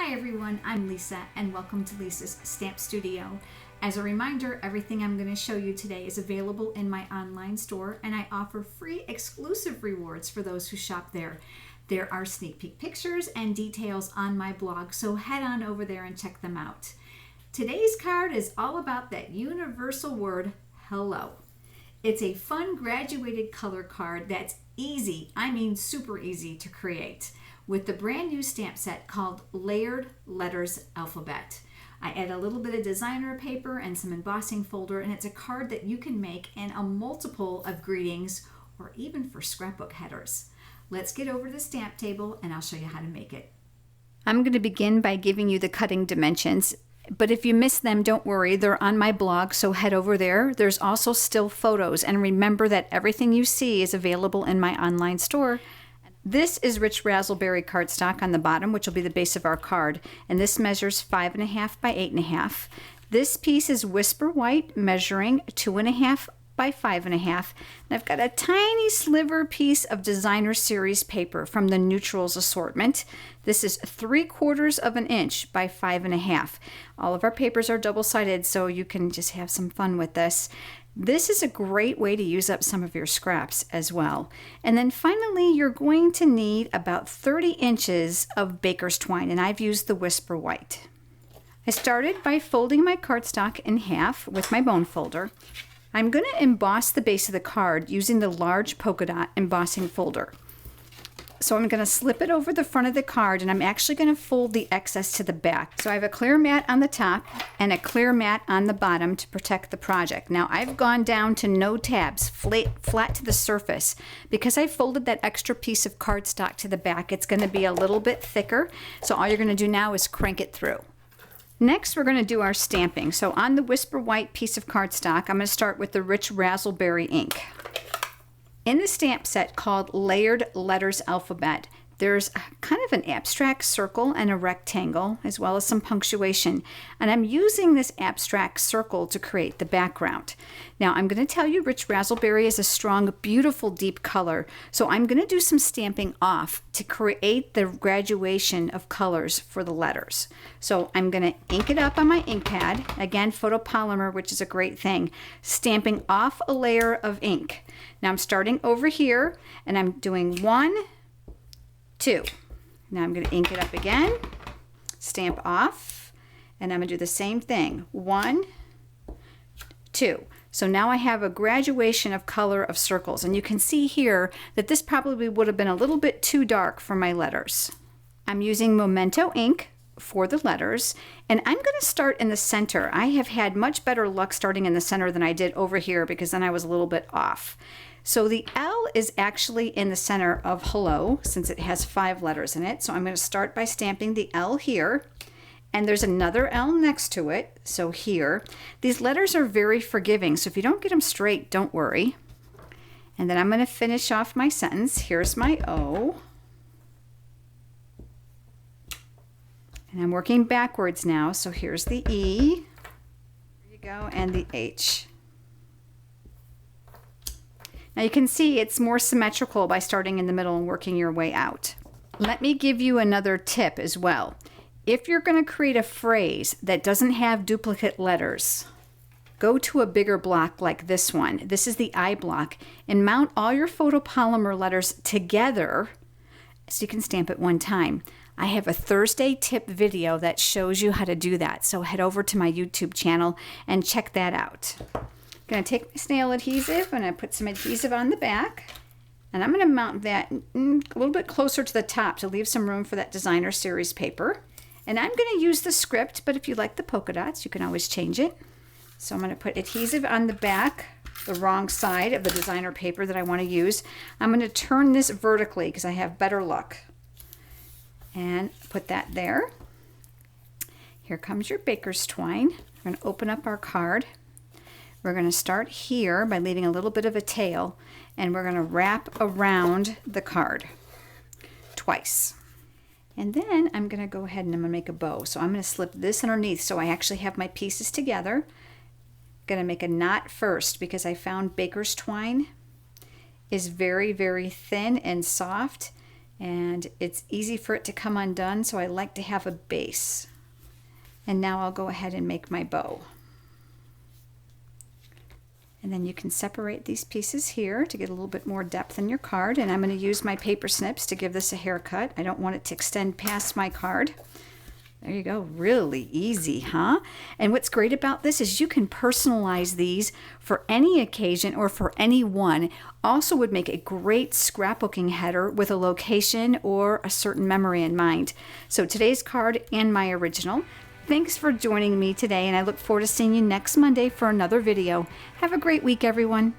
Hi everyone, I'm Lisa and welcome to Lisa's Stamp Studio. As a reminder, everything I'm going to show you today is available in my online store and I offer free exclusive rewards for those who shop there. There are sneak peek pictures and details on my blog, so head on over there and check them out. Today's card is all about that universal word, hello. It's a fun graduated color card that's easy, I mean super easy to create, with the brand new stamp set called Layered Letters Alphabet. I add a little bit of designer paper and some embossing folder, and it's a card that you can make in a multiple of greetings or even for scrapbook headers. Let's get over to the stamp table and I'll show you how to make it. I'm going to begin by giving you the cutting dimensions, but if you miss them, don't worry, they're on my blog, so head over there. There's also still photos, and remember that everything you see is available in my online store. This is rich raspberry cardstock on the bottom, which will be the base of our card, and this measures 5.5 by 8.5. This piece is Whisper White, measuring 2.5 by 5.5, and I've got a tiny sliver piece of designer series paper from the Neutrals assortment. This is 3/4 of an inch by 5.5. All of our papers are double-sided, so you can just have some fun with this. This is a great way to use up some of your scraps as well. And then finally, you're going to need about 30 inches of baker's twine, and I've used the Whisper White. I started by folding my cardstock in half with my bone folder. I'm going to emboss the base of the card using the large polka dot embossing folder. So I'm going to slip it over the front of the card, and I'm actually going to fold the excess to the back. So I have a clear mat on the top and a clear mat on the bottom to protect the project. Now I've gone down to no tabs, flat to the surface. Because I folded that extra piece of cardstock to the back, it's going to be a little bit thicker. So all you're going to do now is crank it through. Next, we're going to do our stamping. So on the Whisper White piece of cardstock, I'm going to start with the rich raspberry ink. In the stamp set called Layered Letters Alphabet, there's kind of an abstract circle and a rectangle, as well as some punctuation. And I'm using this abstract circle to create the background. Now, I'm going to tell you rich raspberry is a strong, beautiful, deep color. So I'm going to do some stamping off to create the graduation of colors for the letters. So I'm going to ink it up on my ink pad. Again, photopolymer, which is a great thing. Stamping off a layer of ink. Now I'm starting over here, and I'm doing 1, 2. Now I'm going to ink it up again, stamp off, and I'm going to do the same thing. 1, 2. So now I have a graduation of color of circles, and you can see here that this probably would have been a little bit too dark for my letters. I'm using Memento ink for the letters, and I'm going to start in the center. I have had much better luck starting in the center than I did over here, because then I was a little bit off. So the L is actually in the center of hello, since it has 5 letters in it. So I'm going to start by stamping the L here, and there's another L next to it, so here. These letters are very forgiving, so if you don't get them straight, don't worry. And then I'm going to finish off my sentence. Here's my O. And I'm working backwards now, so here's the E. There you go, and the H. Now you can see it's more symmetrical by starting in the middle and working your way out. Let me give you another tip as well. If you're going to create a phrase that doesn't have duplicate letters, go to a bigger block like this one. This is the I block, and mount all your photopolymer letters together so you can stamp at one time. I have a Thursday tip video that shows you how to do that, so head over to my YouTube channel and check that out. I'm going to take my snail adhesive and I put some adhesive on the back, and I'm going to mount that a little bit closer to the top to leave some room for that designer series paper. And I'm going to use the script, but if you like the polka dots, you can always change it. So I'm going to put adhesive on the back, the wrong side of the designer paper that I want to use. I'm going to turn this vertically because I have better luck. And put that there. Here comes your baker's twine. We're going to open up our card. We're going to start here by leaving a little bit of a tail, and we're going to wrap around the card twice. And then I'm going to go ahead and I'm going to make a bow. So I'm going to slip this underneath so I actually have my pieces together. Going to make a knot first because I found baker's twine is very, very thin and soft, And it's easy for it to come undone, so I like to have a base. And now I'll go ahead and make my bow. And then you can separate these pieces here to get a little bit more depth in your card. And I'm going to use my paper snips to give this a haircut. I don't want it to extend past my card. There you go. Really easy, huh? And what's great about this is you can personalize these for any occasion or for anyone. Also would make a great scrapbooking header with a location or a certain memory in mind. So today's card and my original. Thanks for joining me today, and I look forward to seeing you next Monday for another video. Have a great week, everyone.